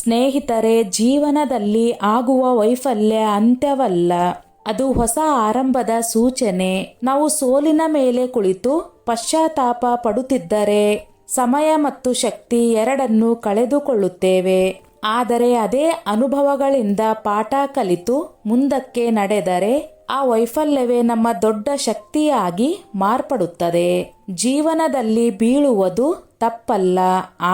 ಸ್ನೇಹಿತರೆ, ಜೀವನದಲ್ಲಿ ಆಗುವ ವೈಫಲ್ಯ ಅಂತ್ಯವಲ್ಲ, ಅದು ಹೊಸ ಆರಂಭದ ಸೂಚನೆ. ನಾವು ಸೋಲಿನ ಮೇಲೆ ಕುಳಿತು ಪಶ್ಚಾತ್ತಾಪ ಪಡುತ್ತಿದ್ದರೆ ಸಮಯ ಮತ್ತು ಶಕ್ತಿ ಎರಡನ್ನೂ ಕಳೆದುಕೊಳ್ಳುತ್ತೇವೆ. ಆದರೆ ಅದೇ ಅನುಭವಗಳಿಂದ ಪಾಠ ಕಲಿತು ಮುಂದಕ್ಕೆ ನಡೆದರೆ ಆ ವೈಫಲ್ಯವೇ ನಮ್ಮ ದೊಡ್ಡ ಶಕ್ತಿಯಾಗಿ ಮಾರ್ಪಡುತ್ತದೆ. ಜೀವನದಲ್ಲಿ ಬೀಳುವುದು ತಪ್ಪಲ್ಲ,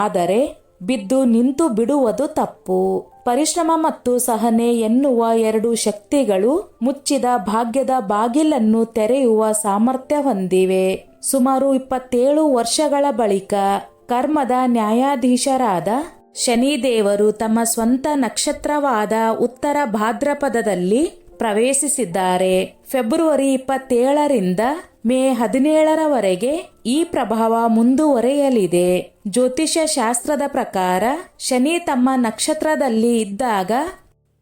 ಆದರೆ ಬಿದ್ದು ನಿಂತು ಬಿಡುವುದು ತಪ್ಪು. ಪರಿಶ್ರಮ ಮತ್ತು ಸಹನೆ ಎನ್ನುವ ಎರಡು ಶಕ್ತಿಗಳು ಮುಚ್ಚಿದ ಭಾಗ್ಯದ ಬಾಗಿಲನ್ನು ತೆರೆಯುವ ಸಾಮರ್ಥ್ಯ ಹೊಂದಿವೆ. ಸುಮಾರು 27 ವರ್ಷಗಳ ಬಳಿಕ ಕರ್ಮದ ನ್ಯಾಯಾಧೀಶರಾದ ಶನಿದೇವರು ತಮ್ಮ ಸ್ವಂತ ನಕ್ಷತ್ರವಾದ ಉತ್ತರ ಭಾದ್ರಪದದಲ್ಲಿ ಪ್ರವೇಶಿಸಿದ್ದಾರೆ. ಫೆಬ್ರವರಿ 27ರಿಂದ ಮೇ 17ರವರೆಗೆ ಈ ಪ್ರಭಾವ ಮುಂದುವರೆಯಲಿದೆ. ಜ್ಯೋತಿಷ್ಯ ಶಾಸ್ತ್ರದ ಪ್ರಕಾರ ಶನಿ ತಮ್ಮ ನಕ್ಷತ್ರದಲ್ಲಿ ಇದ್ದಾಗ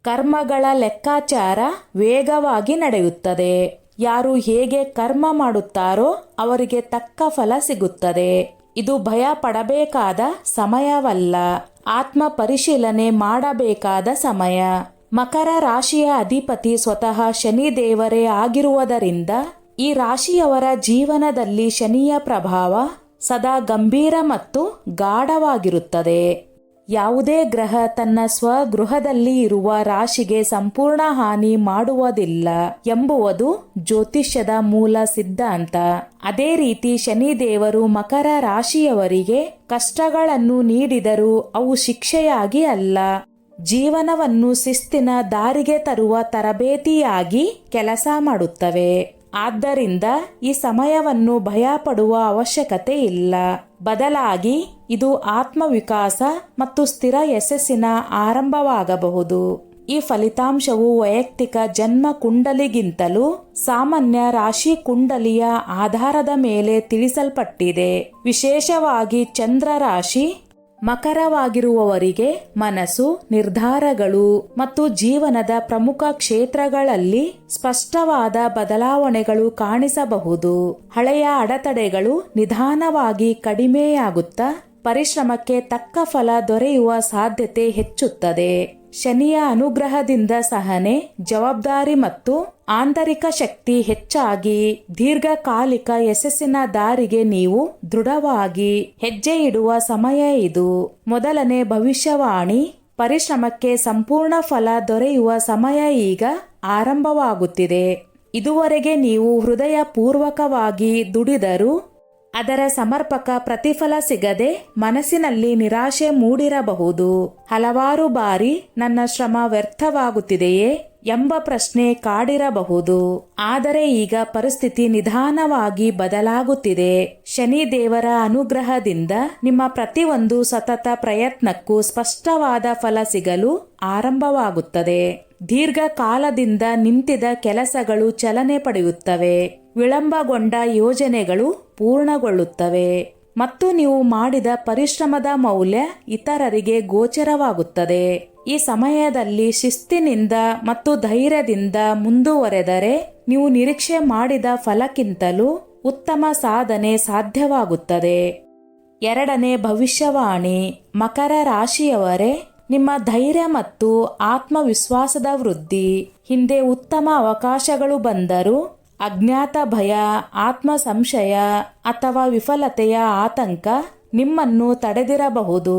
ಕರ್ಮಗಳ ಲೆಕ್ಕಾಚಾರ ವೇಗವಾಗಿ ನಡೆಯುತ್ತದೆ. ಯಾರು ಹೇಗೆ ಕರ್ಮ ಮಾಡುತ್ತಾರೋ ಅವರಿಗೆ ತಕ್ಕ ಫಲ ಸಿಗುತ್ತದೆ. ಇದು ಭಯ ಪಡಬೇಕಾದ ಸಮಯವಲ್ಲ, ಆತ್ಮ ಪರಿಶೀಲನೆ ಮಾಡಬೇಕಾದ ಸಮಯ. ಮಕರ ರಾಶಿಯ ಅಧಿಪತಿ ಸ್ವತಃ ಶನಿದೇವರೇ ಆಗಿರುವುದರಿಂದ ಈ ರಾಶಿಯವರ ಜೀವನದಲ್ಲಿ ಶನಿಯ ಪ್ರಭಾವ ಸದಾ ಗಂಭೀರ ಮತ್ತು ಗಾಢವಾಗಿರುತ್ತದೆ. ಯಾವುದೇ ಗ್ರಹ ತನ್ನ ಸ್ವಗೃಹದಲ್ಲಿ ಇರುವ ರಾಶಿಗೆ ಸಂಪೂರ್ಣ ಹಾನಿ ಮಾಡುವುದಿಲ್ಲ ಎಂಬುವುದು ಜ್ಯೋತಿಷ್ಯದ ಮೂಲ ಸಿದ್ಧಾಂತ. ಅದೇ ರೀತಿ ಶನಿದೇವರು ಮಕರ ರಾಶಿಯವರಿಗೆ ಕಷ್ಟಗಳನ್ನು ನೀಡಿದರೂ ಅವು ಶಿಕ್ಷೆಯಾಗಿ ಅಲ್ಲ, ಜೀವನವನ್ನು ಶಿಸ್ತಿನ ದಾರಿಗೆ ತರುವ ತರಬೇತಿಯಾಗಿ ಕೆಲಸ ಮಾಡುತ್ತವೆ. ಆದ್ದರಿಂದ ಈ ಸಮಯವನ್ನು ಭಯಪಡುವ ಅವಶ್ಯಕತೆ ಇಲ್ಲ. ಬದಲಾಗಿ ಇದು ಆತ್ಮವಿಕಾಸ ಮತ್ತು ಸ್ಥಿರ ಯಶಸ್ಸಿನ ಆರಂಭವಾಗಬಹುದು. ಈ ಫಲಿತಾಂಶವು ವೈಯಕ್ತಿಕ ಜನ್ಮ ಕುಂಡಲಿಗಿಂತಲೂ ಸಾಮಾನ್ಯ ರಾಶಿ ಕುಂಡಲಿಯ ಆಧಾರದ ಮೇಲೆ ತಿಳಿಸಲ್ಪಟ್ಟಿದೆ. ವಿಶೇಷವಾಗಿ ಚಂದ್ರ ರಾಶಿ ಮಕರವಾಗಿರುವವರಿಗೆ ಮನಸ್ಸು, ನಿರ್ಧಾರಗಳು ಮತ್ತು ಜೀವನದ ಪ್ರಮುಖ ಕ್ಷೇತ್ರಗಳಲ್ಲಿ ಸ್ಪಷ್ಟವಾದ ಬದಲಾವಣೆಗಳು ಕಾಣಿಸಬಹುದು. ಹಳೆಯ ಅಡೆತಡೆಗಳು ನಿಧಾನವಾಗಿ ಕಡಿಮೆಯಾಗುತ್ತಾ ಪರಿಶ್ರಮಕ್ಕೆ ತಕ್ಕ ಫಲ ದೊರೆಯುವ ಸಾಧ್ಯತೆ ಹೆಚ್ಚುತ್ತದೆ. ಶನಿಯ ಅನುಗ್ರಹದಿಂದ ಸಹನೆ, ಜವಾಬ್ದಾರಿ ಮತ್ತು ಆಂತರಿಕ ಶಕ್ತಿ ಹೆಚ್ಚಾಗಿ ದೀರ್ಘಕಾಲಿಕ ಯಶಸ್ಸಿನ ದಾರಿಗೆ ನೀವು ದೃಢವಾಗಿ ಹೆಜ್ಜೆ ಇಡುವ ಸಮಯ ಇದು. ಮೊದಲನೇ ಭವಿಷ್ಯವಾಣಿ, ಪರಿಶ್ರಮಕ್ಕೆ ಸಂಪೂರ್ಣ ಫಲ ದೊರೆಯುವ ಸಮಯ ಈಗ ಆರಂಭವಾಗುತ್ತಿದೆ. ಇದುವರೆಗೆ ನೀವು ಹೃದಯ ಪೂರ್ವಕವಾಗಿ ದುಡಿದರೂ ಅದರ ಸಮರ್ಪಕ ಪ್ರತಿಫಲ ಸಿಗದೆ ಮನಸ್ಸಿನಲ್ಲಿ ನಿರಾಶೆ ಮೂಡಿರಬಹುದು. ಹಲವಾರು ಬಾರಿ ನನ್ನ ಶ್ರಮ ವ್ಯರ್ಥವಾಗುತ್ತಿದೆಯೇ ಎಂಬ ಪ್ರಶ್ನೆ ಕಾಡಿರಬಹುದು. ಆದರೆ ಈಗ ಪರಿಸ್ಥಿತಿ ನಿಧಾನವಾಗಿ ಬದಲಾಗುತ್ತಿದೆ. ಶನಿ ದೇವರ ಅನುಗ್ರಹದಿಂದ ನಿಮ್ಮ ಪ್ರತಿಯೊಂದು ಸತತ ಪ್ರಯತ್ನಕ್ಕೂ ಸ್ಪಷ್ಟವಾದ ಫಲ ಸಿಗಲು ಆರಂಭವಾಗುತ್ತದೆ. ದೀರ್ಘಕಾಲದಿಂದ ನಿಂತಿದ್ದ ಕೆಲಸಗಳು ಚಲನೆ ಪಡೆಯುತ್ತವೆ. ವಿಳಂಬಗೊಂಡ ಯೋಜನೆಗಳು ಪೂರ್ಣಗೊಳ್ಳುತ್ತವೆ ಮತ್ತು ನೀವು ಮಾಡಿದ ಪರಿಶ್ರಮದ ಮೌಲ್ಯ ಇತರರಿಗೆ ಗೋಚರವಾಗುತ್ತದೆ. ಈ ಸಮಯದಲ್ಲಿ ಶಿಸ್ತಿನಿಂದ ಮತ್ತು ಧೈರ್ಯದಿಂದ ಮುಂದುವರೆದರೆ ನೀವು ನಿರೀಕ್ಷೆ ಮಾಡಿದ ಫಲಕ್ಕಿಂತಲೂ ಉತ್ತಮ ಸಾಧನೆ ಸಾಧ್ಯವಾಗುತ್ತದೆ. ಎರಡನೇ ಭವಿಷ್ಯವಾಣಿ, ಮಕರ ರಾಶಿಯವರೇ, ನಿಮ್ಮ ಧೈರ್ಯ ಮತ್ತು ಆತ್ಮವಿಶ್ವಾಸದ ವೃದ್ಧಿ. ಹಿಂದೆ ಉತ್ತಮ ಅವಕಾಶಗಳು ಬಂದರೂ ಅಜ್ಞಾತ ಭಯ, ಆತ್ಮ ಸಂಶಯ ಅಥವಾ ವಿಫಲತೆಯ ಆತಂಕ ನಿಮ್ಮನ್ನು ತಡೆದಿರಬಹುದು.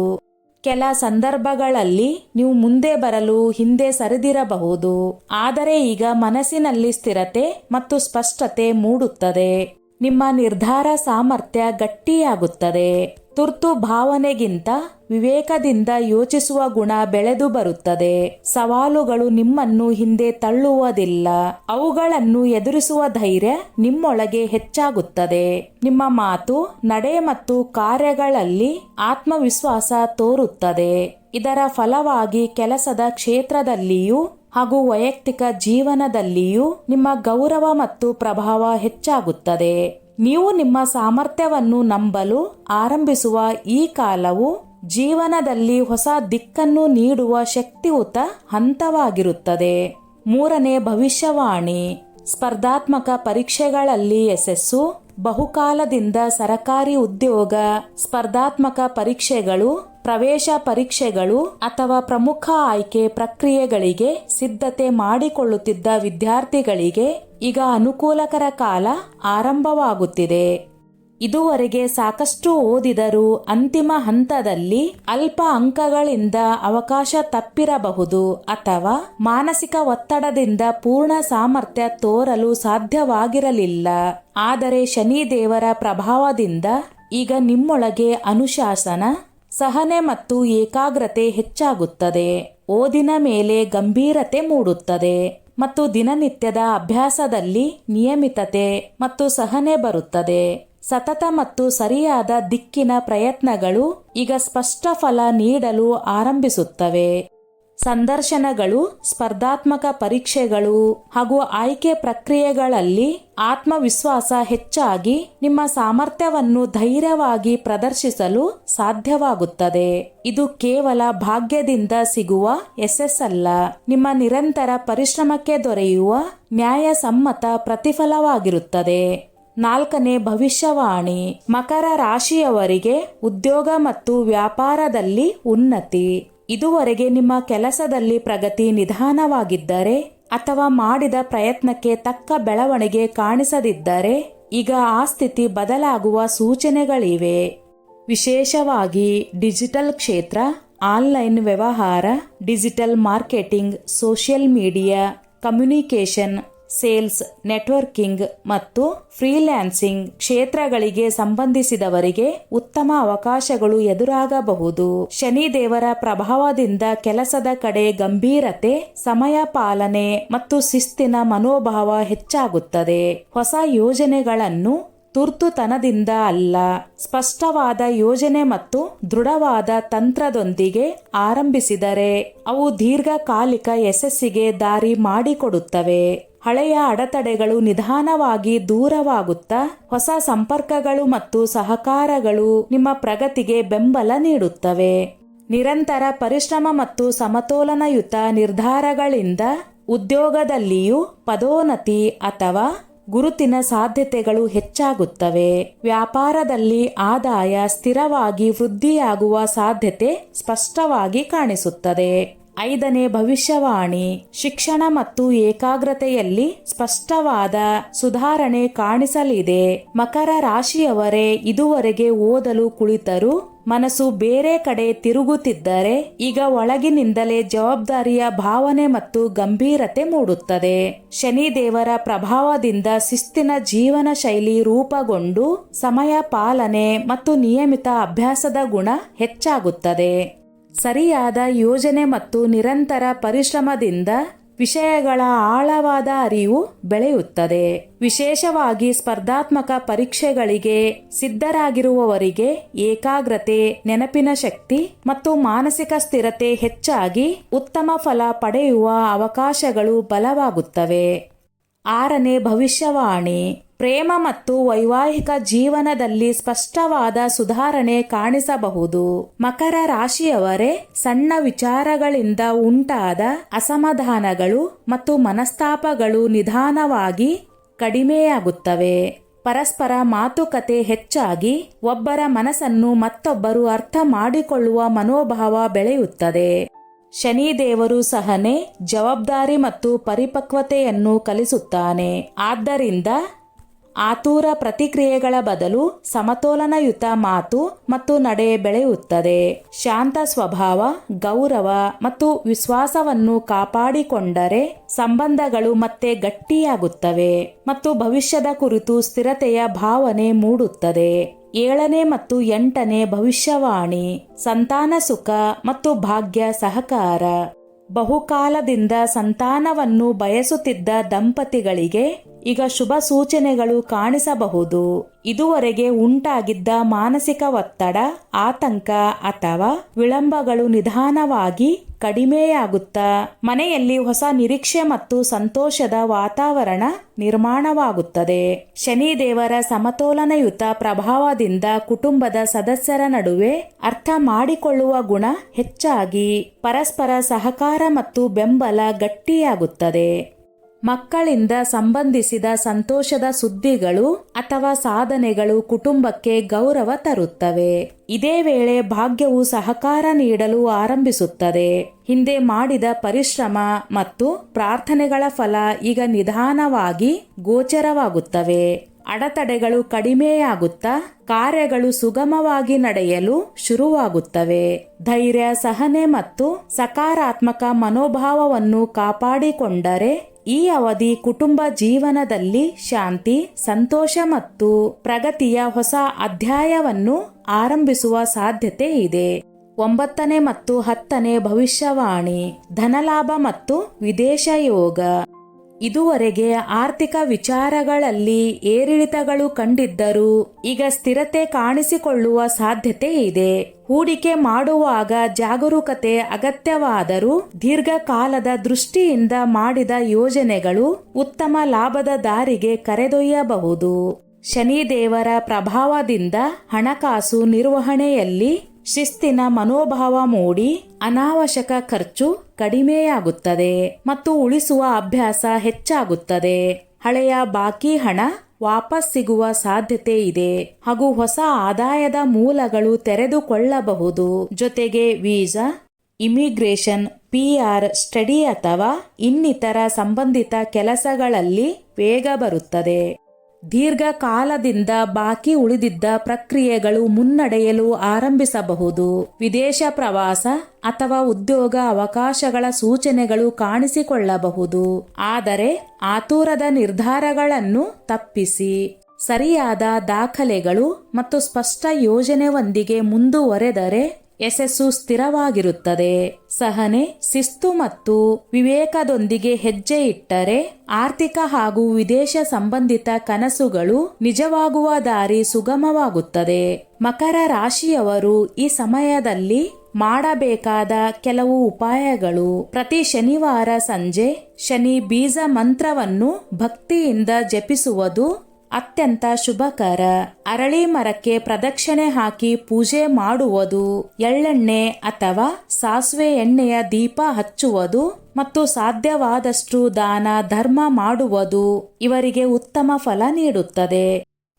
ಕೆಲ ಸಂದರ್ಭಗಳಲ್ಲಿ ನೀವು ಮುಂದೆ ಬರಲು ಹಿಂದೆ ಸರಿದಿರಬಹುದು. ಆದರೆ ಈಗ ಮನಸ್ಸಿನಲ್ಲಿ ಸ್ಥಿರತೆ ಮತ್ತು ಸ್ಪಷ್ಟತೆ ಮೂಡುತ್ತದೆ. ನಿಮ್ಮ ನಿರ್ಧಾರ ಸಾಮರ್ಥ್ಯ ಗಟ್ಟಿಯಾಗುತ್ತದೆ. ತುರ್ತು ಭಾವನೆಗಿಂತ ವಿವೇಕದಿಂದ ಯೋಚಿಸುವ ಗುಣ ಬೆಳೆದು ಬರುತ್ತದೆ. ಸವಾಲುಗಳು ನಿಮ್ಮನ್ನು ಹಿಂದೆ ತಳ್ಳುವುದಿಲ್ಲ, ಅವುಗಳನ್ನು ಎದುರಿಸುವ ಧೈರ್ಯ ನಿಮ್ಮೊಳಗೆ ಹೆಚ್ಚಾಗುತ್ತದೆ. ನಿಮ್ಮ ಮಾತು, ನಡೆ ಮತ್ತು ಕಾರ್ಯಗಳಲ್ಲಿ ಆತ್ಮವಿಶ್ವಾಸ ತೋರುತ್ತದೆ. ಇದರ ಫಲವಾಗಿ ಕೆಲಸದ ಕ್ಷೇತ್ರದಲ್ಲಿಯೂ ಹಾಗೂ ವೈಯಕ್ತಿಕ ಜೀವನದಲ್ಲಿಯೂ ನಿಮ್ಮ ಗೌರವ ಮತ್ತು ಪ್ರಭಾವ ಹೆಚ್ಚಾಗುತ್ತದೆ. ನೀವು ನಿಮ್ಮ ಸಾಮರ್ಥ್ಯವನ್ನು ನಂಬಲು ಆರಂಭಿಸುವ ಈ ಕಾಲವು ಜೀವನದಲ್ಲಿ ಹೊಸ ದಿಕ್ಕನ್ನು ನೀಡುವ ಶಕ್ತಿಯುತ ಹಂತವಾಗಿರುತ್ತದೆ. ಮೂರನೇ ಭವಿಷ್ಯವಾಣಿ, ಸ್ಪರ್ಧಾತ್ಮಕ ಪರೀಕ್ಷೆಗಳಲ್ಲಿ ಯಶಸ್ಸು. ಬಹುಕಾಲದಿಂದ ಸರಕಾರಿ ಉದ್ಯೋಗ, ಸ್ಪರ್ಧಾತ್ಮಕ ಪರೀಕ್ಷೆಗಳು ಪ್ರವೇಶ ಪರೀಕ್ಷೆಗಳು ಅಥವಾ ಪ್ರಮುಖ ಆಯ್ಕೆ ಪ್ರಕ್ರಿಯೆಗಳಿಗೆ ಸಿದ್ಧತೆ ಮಾಡಿಕೊಳ್ಳುತ್ತಿದ್ದ ವಿದ್ಯಾರ್ಥಿಗಳಿಗೆ ಈಗ ಅನುಕೂಲಕರ ಕಾಲ ಆರಂಭವಾಗುತ್ತಿದೆ. ಇದುವರೆಗೆ ಸಾಕಷ್ಟು ಓದಿದರೂ ಅಂತಿಮ ಹಂತದಲ್ಲಿ ಅಲ್ಪ ಅಂಕಗಳಿಂದ ಅವಕಾಶ ತಪ್ಪಿರಬಹುದು ಅಥವಾ ಮಾನಸಿಕ ಒತ್ತಡದಿಂದ ಪೂರ್ಣ ಸಾಮರ್ಥ್ಯ ತೋರಲು ಸಾಧ್ಯವಾಗಿರಲಿಲ್ಲ. ಆದರೆ ಶನಿ ದೇವರ ಪ್ರಭಾವದಿಂದ ಈಗ ನಿಮ್ಮೊಳಗೆ ಅನುಶಾಸನ, ಸಹನೆ ಮತ್ತು ಏಕಾಗ್ರತೆ ಹೆಚ್ಚಾಗುತ್ತದೆ. ಓದಿನ ಮೇಲೆ ಗಂಭೀರತೆ ಮೂಡುತ್ತದೆ ಮತ್ತು ದಿನನಿತ್ಯದ ಅಭ್ಯಾಸದಲ್ಲಿ ನಿಯಮಿತತೆ ಮತ್ತು ಸಹನೆ ಬರುತ್ತದೆ. ಸತತ ಮತ್ತು ಸರಿಯಾದ ದಿಕ್ಕಿನ ಪ್ರಯತ್ನಗಳು ಈಗ ಸ್ಪಷ್ಟ ಫಲ ನೀಡಲು ಆರಂಭಿಸುತ್ತವೆ. ಸಂದರ್ಶನಗಳು, ಸ್ಪರ್ಧಾತ್ಮಕ ಪರೀಕ್ಷೆಗಳು ಹಾಗೂ ಆಯ್ಕೆ ಪ್ರಕ್ರಿಯೆಗಳಲ್ಲಿ ಆತ್ಮವಿಶ್ವಾಸ ಹೆಚ್ಚಾಗಿ ನಿಮ್ಮ ಸಾಮರ್ಥ್ಯವನ್ನು ಧೈರ್ಯವಾಗಿ ಪ್ರದರ್ಶಿಸಲು ಸಾಧ್ಯವಾಗುತ್ತದೆ. ಇದು ಕೇವಲ ಭಾಗ್ಯದಿಂದ ಸಿಗುವ ಯಶಸ್ಸಲ್ಲ, ನಿಮ್ಮ ನಿರಂತರ ಪರಿಶ್ರಮಕ್ಕೆ ದೊರೆಯುವ ನ್ಯಾಯಸಮ್ಮತ ಪ್ರತಿಫಲವಾಗಿರುತ್ತದೆ. 4ನೇ ಭವಿಷ್ಯವಾಣಿ. ಮಕರ ರಾಶಿಯವರಿಗೆ ಉದ್ಯೋಗ ಮತ್ತು ವ್ಯಾಪಾರದಲ್ಲಿ ಉನ್ನತಿ. ಇದುವರೆಗೆ ನಿಮ್ಮ ಕೆಲಸದಲ್ಲಿ ಪ್ರಗತಿ ನಿಧಾನವಾಗಿದ್ದರೆ ಅಥವಾ ಮಾಡಿದ ಪ್ರಯತ್ನಕ್ಕೆ ತಕ್ಕ ಬೆಳವಣಿಗೆ ಕಾಣಿಸದಿದ್ದರೆ ಈಗ ಆ ಸ್ಥಿತಿ ಬದಲಾಗುವ ಸೂಚನೆಗಳಿವೆ. ವಿಶೇಷವಾಗಿ ಡಿಜಿಟಲ್ ಕ್ಷೇತ್ರ, ಆನ್ಲೈನ್ ವ್ಯವಹಾರ, digital marketing, social media, communication, sales, networking ಮತ್ತು ಫ್ರೀಲ್ಯಾನ್ಸಿಂಗ್ ಕ್ಷೇತ್ರಗಳಿಗೆ ಸಂಬಂಧಿಸಿದವರಿಗೆ ಉತ್ತಮ ಅವಕಾಶಗಳು ಎದುರಾಗಬಹುದು. ಶನಿ ದೇವರ ಪ್ರಭಾವದಿಂದ ಕೆಲಸದ ಕಡೆ ಗಂಭೀರತೆ, ಸಮಯ ಪಾಲನೆ ಮತ್ತು ಶಿಸ್ತಿನ ಮನೋಭಾವ ಹೆಚ್ಚಾಗುತ್ತದೆ. ಹೊಸ ಯೋಜನೆಗಳನ್ನು ತುರ್ತುತನದಿಂದ ಅಲ್ಲ, ಸ್ಪಷ್ಟವಾದ ಯೋಜನೆ ಮತ್ತು ದೃಢವಾದ ತಂತ್ರದೊಂದಿಗೆ ಆರಂಭಿಸಿದರೆ ಅವು ದೀರ್ಘಕಾಲಿಕ ಯಶಸ್ಸಿಗೆ ದಾರಿ ಮಾಡಿಕೊಡುತ್ತವೆ. ಹಳೆಯ ಅಡೆತಡೆಗಳು ನಿಧಾನವಾಗಿ ದೂರವಾಗುತ್ತಾ ಹೊಸ ಸಂಪರ್ಕಗಳು ಮತ್ತು ಸಹಕಾರಗಳು ನಿಮ್ಮ ಪ್ರಗತಿಗೆ ಬೆಂಬಲ ನೀಡುತ್ತವೆ. ನಿರಂತರ ಪರಿಶ್ರಮ ಮತ್ತು ಸಮತೋಲನಯುತ ನಿರ್ಧಾರಗಳಿಂದ ಉದ್ಯೋಗದಲ್ಲಿಯೂ ಪದೋನ್ನತಿ ಅಥವಾ ಗುರುತಿನ ಸಾಧ್ಯತೆಗಳು ಹೆಚ್ಚಾಗುತ್ತವೆ. ವ್ಯಾಪಾರದಲ್ಲಿ ಆದಾಯ ಸ್ಥಿರವಾಗಿ ವೃದ್ಧಿಯಾಗುವ ಸಾಧ್ಯತೆ ಸ್ಪಷ್ಟವಾಗಿ ಕಾಣಿಸುತ್ತದೆ. 5ನೇ ಭವಿಷ್ಯವಾಣಿ. ಶಿಕ್ಷಣ ಮತ್ತು ಏಕಾಗ್ರತೆಯಲ್ಲಿ ಸ್ಪಷ್ಟವಾದ ಸುಧಾರಣೆ ಕಾಣಿಸಲಿದೆ. ಮಕರ ರಾಶಿಯವರೇ ಇದುವರೆಗೆ ಓದಲು ಕುಳಿತರೂ ಮನಸ್ಸು ಬೇರೆ ಕಡೆ ತಿರುಗುತ್ತಿದ್ದರೆ ಈಗ ಒಳಗಿನಿಂದಲೇ ಜವಾಬ್ದಾರಿಯ ಭಾವನೆ ಮತ್ತು ಗಂಭೀರತೆ ಮೂಡುತ್ತದೆ. ಶನಿ ದೇವರ ಪ್ರಭಾವದಿಂದ ಶಿಸ್ತಿನ ಜೀವನ ಶೈಲಿ ರೂಪುಗೊಂಡು ಸಮಯ ಪಾಲನೆ ಮತ್ತು ನಿಯಮಿತ ಅಭ್ಯಾಸದ ಗುಣ ಹೆಚ್ಚಾಗುತ್ತದೆ. ಸರಿಯಾದ ಯೋಜನೆ ಮತ್ತು ನಿರಂತರ ಪರಿಶ್ರಮದಿಂದ ವಿಷಯಗಳ ಆಳವಾದ ಅರಿವು ಬೆಳೆಯುತ್ತದೆ. ವಿಶೇಷವಾಗಿ ಸ್ಪರ್ಧಾತ್ಮಕ ಪರೀಕ್ಷೆಗಳಿಗೆ ಸಿದ್ಧರಾಗಿರುವವರಿಗೆ ಏಕಾಗ್ರತೆ, ನೆನಪಿನ ಶಕ್ತಿ ಮತ್ತು ಮಾನಸಿಕ ಸ್ಥಿರತೆ ಹೆಚ್ಚಾಗಿ ಉತ್ತಮ ಫಲ ಪಡೆಯುವ ಅವಕಾಶಗಳು ಬಲವಾಗುತ್ತವೆ. 6ನೇ ಭವಿಷ್ಯವಾಣಿ. ಪ್ರೇಮ ಮತ್ತು ವೈವಾಹಿಕ ಜೀವನದಲ್ಲಿ ಸ್ಪಷ್ಟವಾದ ಸುಧಾರಣೆ ಕಾಣಿಸಬಹುದು. ಮಕರ ರಾಶಿಯವರೇ ಸಣ್ಣ ವಿಚಾರಗಳಿಂದ ಉಂಟಾದ ಅಸಮಾಧಾನಗಳು ಮತ್ತು ಮನಸ್ತಾಪಗಳು ನಿಧಾನವಾಗಿ ಕಡಿಮೆಯಾಗುತ್ತವೆ. ಪರಸ್ಪರ ಮಾತುಕತೆ ಹೆಚ್ಚಾಗಿ ಒಬ್ಬರ ಮನಸ್ಸನ್ನು ಮತ್ತೊಬ್ಬರು ಅರ್ಥ ಮಾಡಿಕೊಳ್ಳುವ ಮನೋಭಾವ ಬೆಳೆಯುತ್ತದೆ. ಶನಿ ದೇವರು ಸಹನೆ, ಜವಾಬ್ದಾರಿ ಮತ್ತು ಪರಿಪಕ್ವತೆಯನ್ನು ಕಲಿಸುತ್ತಾನೆ. ಆದ್ದರಿಂದ ಆತುರ ಪ್ರತಿಕ್ರಿಯೆಗಳ ಬದಲು ಸಮತೋಲನಯುತ ಮಾತು ಮತ್ತು ನಡೆ ಬೆಳೆಯುತ್ತದೆ. ಶಾಂತ ಸ್ವಭಾವ, ಗೌರವ ಮತ್ತು ವಿಶ್ವಾಸವನ್ನು ಕಾಪಾಡಿಕೊಂಡರೆ ಸಂಬಂಧಗಳು ಮತ್ತೆ ಗಟ್ಟಿಯಾಗುತ್ತವೆ ಮತ್ತು ಭವಿಷ್ಯದ ಕುರಿತು ಸ್ಥಿರತೆಯ ಭಾವನೆ ಮೂಡುತ್ತದೆ. 7ನೇ ಮತ್ತು 8ನೇ ಭವಿಷ್ಯವಾಣಿ. ಸಂತಾನ ಸುಖ ಮತ್ತು ಭಾಗ್ಯ ಸಹಕಾರ. ಬಹುಕಾಲದಿಂದ ಸಂತಾನವನ್ನು ಬಯಸುತ್ತಿದ್ದ ದಂಪತಿಗಳಿಗೆ ಈಗ ಶುಭ ಸೂಚನೆಗಳು ಕಾಣಿಸಬಹುದು. ಇದುವರೆಗೆ ಉಂಟಾಗಿದ್ದ ಮಾನಸಿಕ ಒತ್ತಡ, ಆತಂಕ ಅಥವಾ ವಿಳಂಬಗಳು ನಿಧಾನವಾಗಿ ಕಡಿಮೆಯಾಗುತ್ತಾ ಮನೆಯಲ್ಲಿ ಹೊಸ ನಿರೀಕ್ಷೆ ಮತ್ತು ಸಂತೋಷದ ವಾತಾವರಣ ನಿರ್ಮಾಣವಾಗುತ್ತದೆ. ಶನಿ ದೇವರ ಸಮತೋಲನಯುತ ಪ್ರಭಾವದಿಂದ ಕುಟುಂಬದ ಸದಸ್ಯರ ನಡುವೆ ಅರ್ಥ ಮಾಡಿಕೊಳ್ಳುವ ಗುಣ ಹೆಚ್ಚಾಗಿ ಪರಸ್ಪರ ಸಹಕಾರ ಮತ್ತು ಬೆಂಬಲ ಗಟ್ಟಿಯಾಗುತ್ತದೆ. ಮಕ್ಕಳಿಂದ ಸಂಬಂಧಿಸಿದ ಸಂತೋಷದ ಸುದ್ದಿಗಳು ಅಥವಾ ಸಾಧನೆಗಳು ಕುಟುಂಬಕ್ಕೆ ಗೌರವ ತರುತ್ತವೆ. ಇದೇ ವೇಳೆ ಭಾಗ್ಯವು ಸಹಕಾರ ನೀಡಲು ಆರಂಭಿಸುತ್ತದೆ. ಹಿಂದೆ ಮಾಡಿದ ಪರಿಶ್ರಮ ಮತ್ತು ಪ್ರಾರ್ಥನೆಗಳ ಫಲ ಈಗ ನಿಧಾನವಾಗಿ ಗೋಚರವಾಗುತ್ತವೆ. ಅಡೆತಡೆಗಳು ಕಡಿಮೆಯಾಗುತ್ತಾ ಕಾರ್ಯಗಳು ಸುಗಮವಾಗಿ ನಡೆಯಲು ಶುರುವಾಗುತ್ತವೆ. ಧೈರ್ಯ, ಸಹನೆ ಮತ್ತು ಸಕಾರಾತ್ಮಕ ಮನೋಭಾವವನ್ನು ಕಾಪಾಡಿಕೊಂಡರೆ ಈ ಅವಧಿ ಕುಟುಂಬ ಜೀವನದಲ್ಲಿ ಶಾಂತಿ, ಸಂತೋಷ ಮತ್ತು ಪ್ರಗತಿಯ ಹೊಸ ಅಧ್ಯಾಯವನ್ನು ಆರಂಭಿಸುವ ಸಾಧ್ಯತೆ ಇದೆ. 9ನೇ ಮತ್ತು 10ನೇ ಭವಿಷ್ಯವಾಣಿ. ಧನಲಾಭ ಮತ್ತು ವಿದೇಶ ಯೋಗ. ಇದುವರೆಗೆ ಆರ್ಥಿಕ ವಿಚಾರಗಳಲ್ಲಿ ಏರಿಳಿತಗಳು ಕಂಡಿದ್ದರೂ ಈಗ ಸ್ಥಿರತೆ ಕಾಣಿಸಿಕೊಳ್ಳುವ ಸಾಧ್ಯತೆ ಇದೆ. ಹೂಡಿಕೆ ಮಾಡುವಾಗ ಜಾಗರೂಕತೆ ಅಗತ್ಯವಾದರೂ ದೀರ್ಘಕಾಲದ ದೃಷ್ಟಿಯಿಂದ ಮಾಡಿದ ಯೋಜನೆಗಳು ಉತ್ತಮ ಲಾಭದ ದಾರಿಗೆ ಕರೆದೊಯ್ಯಬಹುದು. ಶನಿದೇವರ ಪ್ರಭಾವದಿಂದ ಹಣಕಾಸು ನಿರ್ವಹಣೆಯಲ್ಲಿ ಶಿಸ್ತಿನ ಮನೋಭಾವ ಮೂಡಿ ಅನಾವಶ್ಯಕ ಖರ್ಚು ಕಡಿಮೆಯಾಗುತ್ತದೆ ಮತ್ತು ಉಳಿಸುವ ಅಭ್ಯಾಸ ಹೆಚ್ಚಾಗುತ್ತದೆ. ಹಳೆಯ ಬಾಕಿ ಹಣ ವಾಪಸ್ ಸಿಗುವ ಸಾಧ್ಯತೆ ಇದೆ ಹಾಗೂ ಹೊಸ ಆದಾಯದ ಮೂಲಗಳು ತೆರೆದುಕೊಳ್ಳಬಹುದು. ಜೊತೆಗೆ ವೀಸಾ, ಇಮಿಗ್ರೇಷನ್, PR, ಸ್ಟಡಿ ಅಥವಾ ಇನ್ನಿತರ ಸಂಬಂಧಿತ ಕೆಲಸಗಳಲ್ಲಿ ವೇಗ ಬರುತ್ತದೆ. ದೀರ್ಘಕಾಲದಿಂದ ಬಾಕಿ ಉಳಿದಿದ್ದ ಪ್ರಕ್ರಿಯೆಗಳು ಮುನ್ನಡೆಯಲು ಆರಂಭಿಸಬಹುದು. ವಿದೇಶ ಪ್ರವಾಸ ಅಥವಾ ಉದ್ಯೋಗ ಅವಕಾಶಗಳ ಸೂಚನೆಗಳು ಕಾಣಿಸಿಕೊಳ್ಳಬಹುದು. ಆದರೆ ಆತುರದ ನಿರ್ಧಾರಗಳನ್ನು ತಪ್ಪಿಸಿ ಸರಿಯಾದ ದಾಖಲೆಗಳು ಮತ್ತು ಸ್ಪಷ್ಟ ಯೋಜನೆಯೊಂದಿಗೆ ಮುಂದುವರೆದರೆ ಯಶಸ್ಸು ಸ್ಥಿರವಾಗಿರುತ್ತದೆ. ಸಹನೆ, ಶಿಸ್ತು ಮತ್ತು ವಿವೇಕದೊಂದಿಗೆ ಹೆಜ್ಜೆ ಇಟ್ಟರೆ ಆರ್ಥಿಕ ಹಾಗೂ ವಿದೇಶ ಸಂಬಂಧಿತ ಕನಸುಗಳು ನಿಜವಾಗುವ ದಾರಿ ಸುಗಮವಾಗುತ್ತದೆ. ಮಕರ ರಾಶಿಯವರು ಈ ಸಮಯದಲ್ಲಿ ಮಾಡಬೇಕಾದ ಕೆಲವು ಉಪಾಯಗಳು. ಪ್ರತಿ ಶನಿವಾರ ಸಂಜೆ ಶನಿ ಬೀಜ ಮಂತ್ರವನ್ನು ಭಕ್ತಿಯಿಂದ ಜಪಿಸುವುದು ಅತ್ಯಂತ ಶುಭಕರ. ಅರಳಿ ಮರಕ್ಕೆ ಪ್ರದಕ್ಷಿಣೆ ಹಾಕಿ ಪೂಜೆ ಮಾಡುವುದು, ಎಳ್ಳೆಣ್ಣೆ ಅಥವಾ ಸಾಸಿವೆ ಎಣ್ಣೆಯ ದೀಪ ಹಚ್ಚುವುದು ಮತ್ತು ಸಾಧ್ಯವಾದಷ್ಟು ದಾನ ಧರ್ಮ ಮಾಡುವುದು ಇವರಿಗೆ ಉತ್ತಮ ಫಲ ನೀಡುತ್ತದೆ.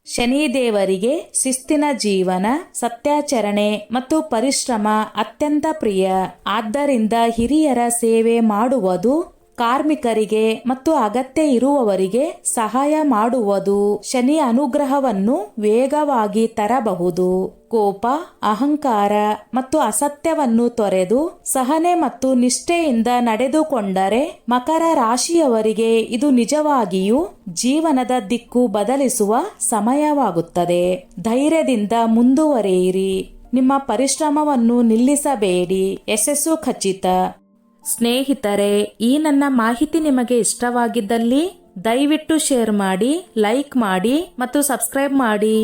ಶನಿದೇವರಿಗೆ ಶಿಸ್ತಿನ ಜೀವನ, ಸತ್ಯಾಚರಣೆ ಮತ್ತು ಪರಿಶ್ರಮ ಅತ್ಯಂತ ಪ್ರಿಯ. ಆದ್ದರಿಂದ ಹಿರಿಯರ ಸೇವೆ ಮಾಡುವುದು, ಕಾರ್ಮಿಕರಿಗೆ ಮತ್ತು ಅಗತ್ಯ ಇರುವವರಿಗೆ ಸಹಾಯ ಮಾಡುವುದು ಶನಿ ಅನುಗ್ರಹವನ್ನು ವೇಗವಾಗಿ ತರಬಹುದು. ಕೋಪ, ಅಹಂಕಾರ ಮತ್ತು ಅಸತ್ಯವನ್ನು ತೊರೆದು ಸಹನೆ ಮತ್ತು ನಿಷ್ಠೆಯಿಂದ ನಡೆದುಕೊಂಡರೆ ಮಕರ ರಾಶಿಯವರಿಗೆ ಇದು ನಿಜವಾಗಿಯೂ ಜೀವನದ ದಿಕ್ಕು ಬದಲಿಸುವ ಸಮಯವಾಗುತ್ತದೆ. ಧೈರ್ಯದಿಂದ ಮುಂದುವರಿಯಿರಿ. ನಿಮ್ಮ ಪರಿಶ್ರಮವನ್ನು ನಿಲ್ಲಿಸಬೇಡಿ. ಯಶಸ್ಸು ಖಚಿತ. ಸ್ನೇಹಿತರೆ, ಈ ನನ್ನ ಮಾಹಿತಿ ನಿಮಗೆ ಇಷ್ಟವಾಗಿದ್ದಲ್ಲಿ ದಯವಿಟ್ಟು ಶೇರ್ ಮಾಡಿ, ಲೈಕ್ ಮಾಡಿ ಮತ್ತು ಸಬ್ಸ್ಕ್ರೈಬ್ ಮಾಡಿ.